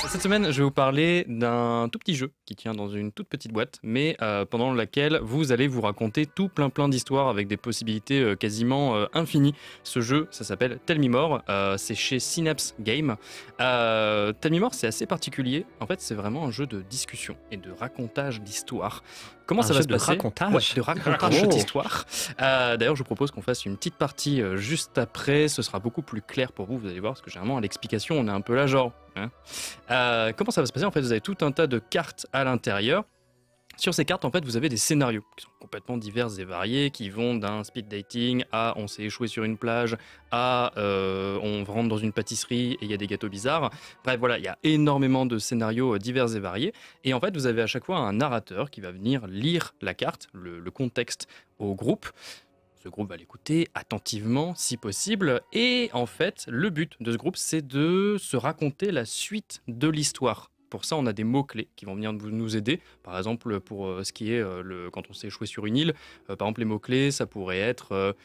Cette semaine, je vais vous parler d'un tout petit jeu qui tient dans une toute petite boîte, mais pendant laquelle vous allez vous raconter tout plein d'histoires avec des possibilités quasiment infinies. Ce jeu, ça s'appelle Tell Me More, c'est chez Synapse Games. Tell Me More, c'est assez particulier. En fait, c'est vraiment un jeu de discussion et de racontage d'histoire. Comment ça va se passer? De racontage d'histoire. D'ailleurs, je vous propose qu'on fasse une petite partie juste après. Ce sera beaucoup plus clair pour vous, vous allez voir, parce que généralement, à l'explication, on est un peu là, genre... comment ça va se passer? En fait, vous avez tout un tas de cartes à l'intérieur. Sur ces cartes, en fait, vous avez des scénarios qui sont complètement divers et variés, qui vont d'un speed dating à on s'est échoué sur une plage, à on rentre dans une pâtisserie et il y a des gâteaux bizarres. Bref, voilà, il y a énormément de scénarios divers et variés. Et en fait, vous avez à chaque fois un narrateur qui va venir lire la carte, le contexte au groupe. Ce groupe va l'écouter attentivement, si possible. Et en fait, le but de ce groupe, c'est de se raconter la suite de l'histoire. Pour ça, on a des mots-clés qui vont venir nous aider. Par exemple, pour ce qui est quand on s'est échoué sur une île, par exemple, les mots-clés, ça pourrait être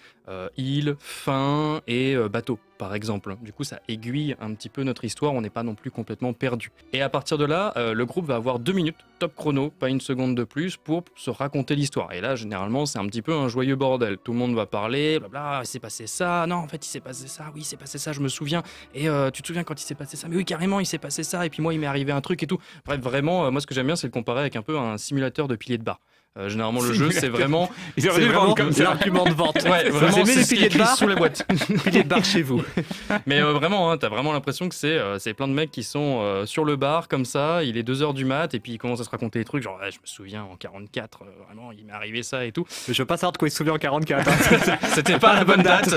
île, fin et bateau, par exemple. Du coup, ça aiguille un petit peu notre histoire, on n'est pas non plus complètement perdu. Et à partir de là, le groupe va avoir 2 minutes, top chrono, pas une seconde de plus, pour se raconter l'histoire. Et là, généralement, c'est un petit peu un joyeux bordel. Tout le monde va parler, blabla, il s'est passé ça, non, en fait, il s'est passé ça, oui, il s'est passé ça, je me souviens. Et tu te souviens quand il s'est passé ça? Mais oui, carrément, il s'est passé ça, et puis moi, il m'est arrivé un truc et tout. Bref, vraiment, moi, ce que j'aime bien, c'est le comparer avec un peu un simulateur de pilier de bar. Généralement, le jeu, c'est vraiment... C'est vraiment l'argument de vente. Ouais, vraiment, c'est ce qui est écrit sous la boîte. Pilier de bar chez vous. Mais vraiment, hein, t'as vraiment l'impression que c'est plein de mecs qui sont sur le bar, comme ça, il est 2h du mat, et puis ils commencent à se raconter des trucs, genre, je me souviens, en 44, vraiment, il m'est arrivé ça et tout. Mais je veux pas savoir de quoi il se souvient en 44. Hein. C'était pas la bonne date,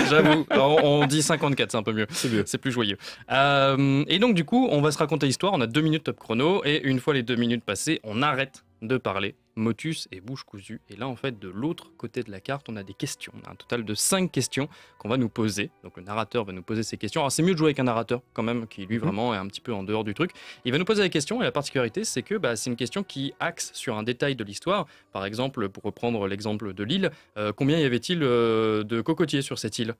j'avoue. On dit 54, c'est un peu mieux. C'est plus joyeux. Et donc, du coup, on va se raconter l'histoire, on a 2 minutes top chrono, et une fois les 2 minutes passées, on arrête de parler, motus et bouche cousue. Et là, en fait, de l'autre côté de la carte, on a des questions. On a un total de 5 questions qu'on va nous poser. Donc, le narrateur va nous poser ces questions. Alors, c'est mieux de jouer avec un narrateur, quand même, qui, lui, vraiment, est un petit peu en dehors du truc. Il va nous poser des questions, et la particularité, c'est que c'est une question qui axe sur un détail de l'histoire. Par exemple, pour reprendre l'exemple de l'île, combien y avait-il de cocotiers sur cette île?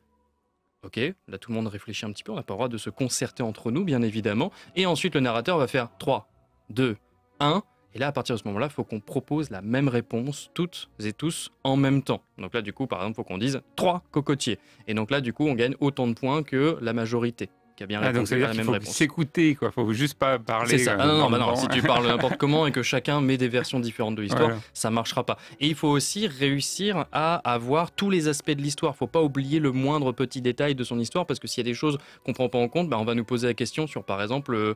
Ok, là, tout le monde réfléchit un petit peu. On n'a pas le droit de se concerter entre nous, bien évidemment. Et ensuite, le narrateur va faire 3, 2, 1... Et là, à partir de ce moment-là, il faut qu'on propose la même réponse, toutes et tous, en même temps. Donc là, du coup, par exemple, il faut qu'on dise 3 cocotiers. Et donc là, du coup, on gagne autant de points que la majorité qui a bien répondu donc ça veut dire à la qu'il même faut réponse. s'écouter, quoi. Faut juste pas parler. C'est ça. Non, si tu parles n'importe comment et que chacun met des versions différentes de l'histoire, voilà. Ça marchera pas. Et il faut aussi réussir à avoir tous les aspects de l'histoire. Faut pas oublier le moindre petit détail de son histoire, parce que s'il y a des choses qu'on prend pas en compte, on va nous poser la question sur, par exemple,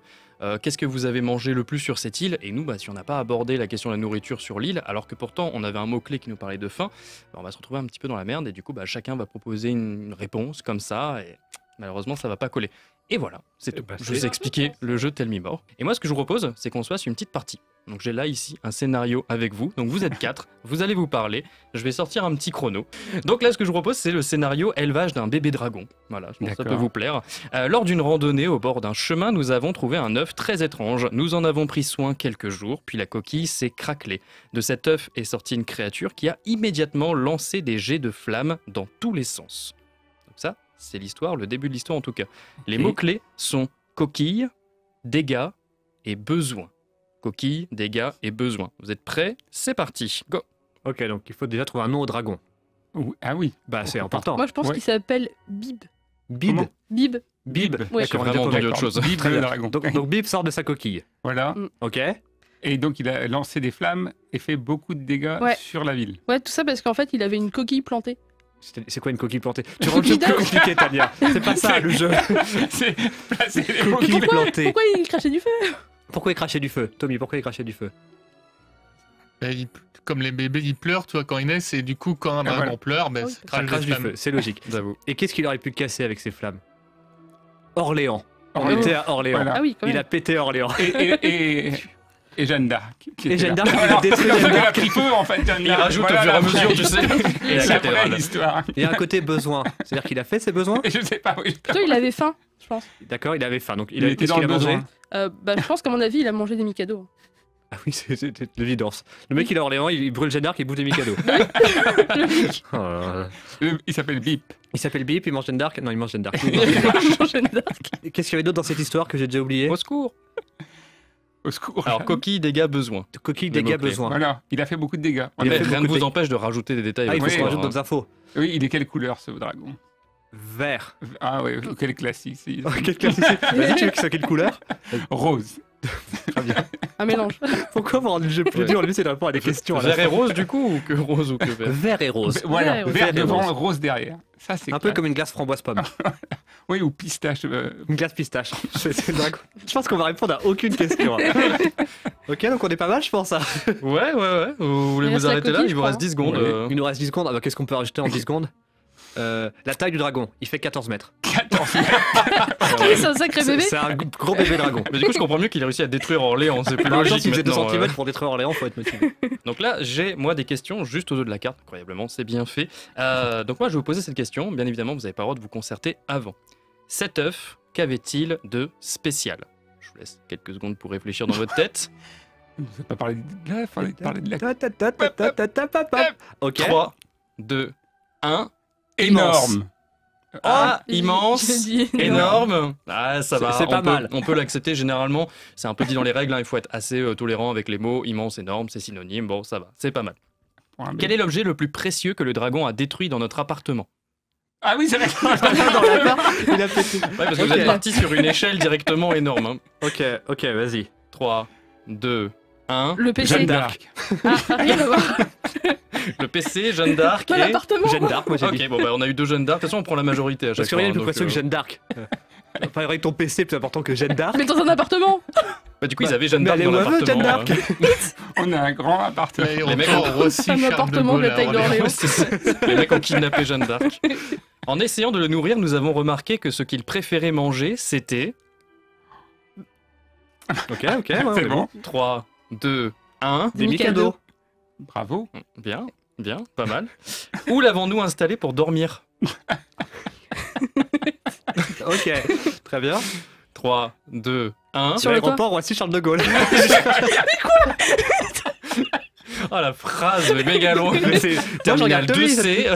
qu'est-ce que vous avez mangé le plus sur cette île? Et nous, si on n'a pas abordé la question de la nourriture sur l'île, alors que pourtant on avait un mot-clé qui nous parlait de faim, on va se retrouver un petit peu dans la merde, et du coup, chacun va proposer une réponse comme ça, et malheureusement, ça va pas coller. Et voilà, c'est tout. Je vous ai expliqué le jeu Tell Me More. Et moi, ce que je vous propose, c'est qu'on se fasse une petite partie. Donc j'ai là ici un scénario avec vous. Donc vous êtes 4, vous allez vous parler. Je vais sortir un petit chrono. Donc là, ce que je vous propose, c'est le scénario élevage d'un bébé dragon. Voilà, je pense que ça peut vous plaire. Lors d'une randonnée au bord d'un chemin, nous avons trouvé un œuf très étrange. Nous en avons pris soin quelques jours, puis la coquille s'est craquelée. De cet œuf est sortie une créature qui a immédiatement lancé des jets de flammes dans tous les sens. Donc ça, c'est l'histoire, le début de l'histoire en tout cas. Les mots-clés sont coquille, dégâts et besoin. Coquille, dégâts et besoin. Vous êtes prêts? C'est parti, go! Ok, donc il faut déjà trouver un nom au dragon. Ah oui. C'est important. Moi, je pense qu'il s'appelle Bib. Bib. Comment Bib. Bib. Ouais. J'ai vraiment entendu autre chose. Bib, Très le bien. dragon. Donc Bib sort de sa coquille. Voilà. Ok. Et donc, il a lancé des flammes et fait beaucoup de dégâts sur la ville. Ouais, tout ça parce qu'en fait, il avait une coquille plantée. C'est quoi une coquille plantée? Tu rends le jeu plus compliqué, Tania. C'est pas ça le jeu. C'est placer les Coquille mots-clés. plantée. Pourquoi il crachait du feu? Pourquoi il crachait du feu? Tommy, pourquoi il crachait du feu? Comme les bébés, ils pleurent, tu vois, quand ils naissent, et du coup, quand un dragon pleure, Ah oui, ça Ça crache crache des du flammes. feu, c'est logique. J'avoue. Et qu'est-ce qu'il aurait pu casser avec ces flammes? Orléans. On Orléans. était à Orléans. Voilà. Ah oui, quand Il même. a pété Orléans. Et Jeanne d'Arc. qui Et était Jeanne là. d'Arc, il a Alors, détruit parce Jeanne qu'elle a d'Arc. pris feu, en fait, Jeanne Il d'Arc. rajoute Voilà au fur et à la mesure, vraie- tu sais. Et La la cathédrale. vraie histoire. Il y a un côté besoin. C'est-à-dire qu'il a fait ses besoins? Et je sais pas, oui. Plutôt, il avait faim, je pense. D'accord, il avait faim. Donc Il était qu'est-ce dans qu'il le a mangé? besoin. Je pense qu'à mon avis, il a mangé des Mikado. Ah oui, c'est de l'évidence. Le mec, il est à Orléans, il brûle Jeanne d'Arc, il bouffe des Mikado. Logique. Oh là là. Il s'appelle Bip. Il s'appelle Bip, il mange Jeanne d'Arc. Non, il mange Jeanne d'Arc. Il a mangé Jeanne d'Arc. Qu'est-ce qu'il y avait d'autre dans cette histoire que j'ai déjà oublié? Au secours! Au secours. Alors, coquille, dégâts, besoin. De coquille, Les dégâts, mots-clés. besoin. Voilà, il a fait beaucoup de dégâts. Il a Mais fait rien ne beaucoup vous de- empêche de rajouter des détails. Ah, il faut Oui, qu'on rajoute hein. d'autres infos. Oui, il est quelle couleur ce dragon? Vert. Ah ouais, quel classique. Quelqu'un Vas-y, tu veux que ce soit quelle couleur? Rose. Très bien. Un mélange. Pourquoi vous rendre le jeu plus Ouais. dur? Lui, c'est de répondre à des questions. à la Vert et fin. rose, du coup, ou que rose ou que vert? Vert et rose. Voilà, Ouais, vert ouais. devant, Rose. rose derrière. Ça, c'est Un peu classe. comme une glace framboise pomme. Oui, ou pistache. Une glace pistache. C'est le dragon. Je pense qu'on va répondre à aucune question. Ok, donc on est pas mal, je pense. Hein. Ouais. Vous voulez Il vous reste la arrêter là? coquille, Il vous je reste 10 secondes. Il nous reste 10 secondes. Ah bah, qu'est-ce qu'on peut rajouter en 10 secondes? La taille du dragon, il fait 14 mètres. 14 C'est un sacré bébé. C'est un gros bébé dragon. Mais du coup, je comprends mieux qu'il ait réussi à détruire Orléans. C'est plus En même temps, logique s'il faisait 2 maintenant. cm pour détruire Orléans, faut être motivé. Donc là, j'ai moi des questions juste au dos de la carte. Incroyablement, c'est bien fait. Donc moi, je vais vous poser cette question. Bien évidemment, vous n'avez pas le droit de vous concerter avant. Cet œuf, qu'avait-il de spécial? Je vous laisse quelques secondes pour réfléchir dans votre tête. On n'a pas parlé de la... fallait parler de la... Ok. 3, 2, 1. Énorme. Ah, J'ai immense, dit énorme. Ah, ça va. C'est pas on peut- mal. On peut l'accepter généralement. C'est un peu dit dans les règles. Hein, il faut être assez tolérant avec les mots. Immense, énorme, c'est synonyme. Bon, ça va. C'est pas mal. Pour un Quel bébé. est l'objet le plus précieux que le dragon a détruit dans notre appartement? Ah oui, c'est vrai. Il a pété. Ouais, parce que vous Ok. êtes parti sur une échelle directement énorme. Hein. Ok, vas-y. 3, 2, 1. Le PC. Jeanne d'Arc. Ah, rien à voir. Le PC, Jeanne d'Arc Pas et... l'appartement. Jeanne d'Arc, moi j'ai dit. Ok, bon, bah, on a eu 2 Jeanne d'Arc. De toute façon, on prend la majorité à chaque Parce que fois. rien hein, n'est plus donc, précieux que Jeanne d'Arc. Pas vrai que ton PC est plus important que Jeanne d'Arc. Mais dans un appartement. Bah, du coup, ils avaient Jeanne Mais d'Arc elle est dans où elle veut, Jeanne l'appartement. d'Arc On a un grand appartement. Et Les mecs encore aussi Un Charles de appartement de Gaulle la à taille Orléans. d'Orléans. C'est ça. Les mecs ont kidnappé Jeanne d'Arc. En essayant de le nourrir, nous avons remarqué que ce qu'il préférait manger, c'était... Ok, ouais, on C'est est bon. 3, 2, 1. Des Mikado. Bravo. Bien, pas mal. Où l'avons-nous installé pour dormir? Ok, très bien. 3, 2, 1. Sur le toit. L'aéroport Roissy-Charles de Gaulle. Oh la phrase méga longue. Mais c'est- Tiens, je Terminal regarde 2C.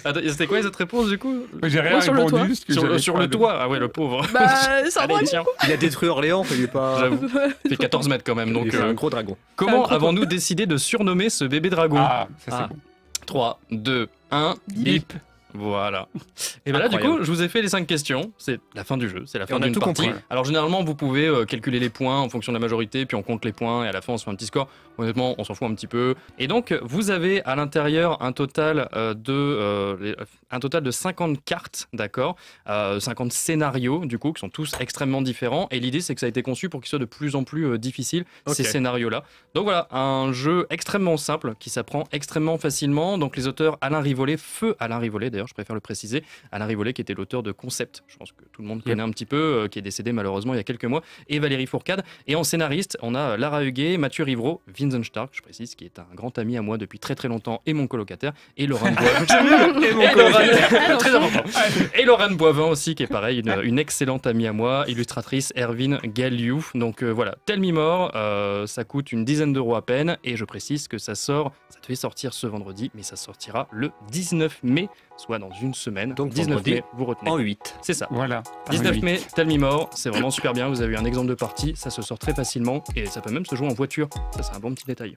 Attends, c'était quoi les autres réponses du coup? J'ai rien Moi, sur le répondu. toit. parce que Sur, j'avais sur pas le de- toit. Ah ouais, le pauvre. Bah, ça Allez, va. tiens. Il a détruit Orléans, il est pas. J'avoue. Il fait 14 mètres quand même. Donc, C'est un gros dragon. comment gros avons-nous décidé de surnommer ce bébé dragon? Ah, ça c'est Ah. bon. 3, 2, 1. Bip. Voilà. Et ben là, du Incroyable. coup, je vous ai fait les 5 questions. C'est la fin du jeu, c'est la fin on a d'une tout partie. compris. Alors, généralement, vous pouvez calculer les points en fonction de la majorité, puis on compte les points et à la fin, on se fait un petit score. Honnêtement, on s'en fout un petit peu. Et donc, vous avez à l'intérieur un total de 50 cartes, d'accord, 50 scénarios, du coup, qui sont tous extrêmement différents. Et l'idée, c'est que ça a été conçu pour qu'ils soient de plus en plus difficiles, ces Ok. scénarios-là. Donc voilà, un jeu extrêmement simple qui s'apprend extrêmement facilement. Donc les auteurs Alain Rivollet, feu Alain Rivollet d'ailleurs, je préfère le préciser, Alain Rivollet qui était l'auteur de Concept, je pense que tout le monde connaît un petit peu, qui est décédé malheureusement il y a quelques mois, et Valérie Fourcade. Et en scénariste, on a Lara Huguet, Mathieu Riveraud, Vincent Stark, je précise, qui est un grand ami à moi depuis très très longtemps et mon colocataire, et Laurent Boivin. Et mon Et colocataire. Lorraine- très important. Et Lorraine Boivin aussi, qui est pareil, une excellente amie à moi, illustratrice Erwin Galliou. Donc voilà, Tell Me More, ça coûte une dizaine d'euros à peine, et je précise que ça devait sortir ce vendredi, mais ça sortira le 19 mai, soit dans une semaine. Donc 19 vendredi mai, vous retenez. En 8. C'est ça. Voilà. 19 Oui. mai, Tell Me More, c'est vraiment super bien, vous avez eu un exemple de partie, ça se sort très facilement, et ça peut même se jouer en voiture, ça c'est un bon petit détail.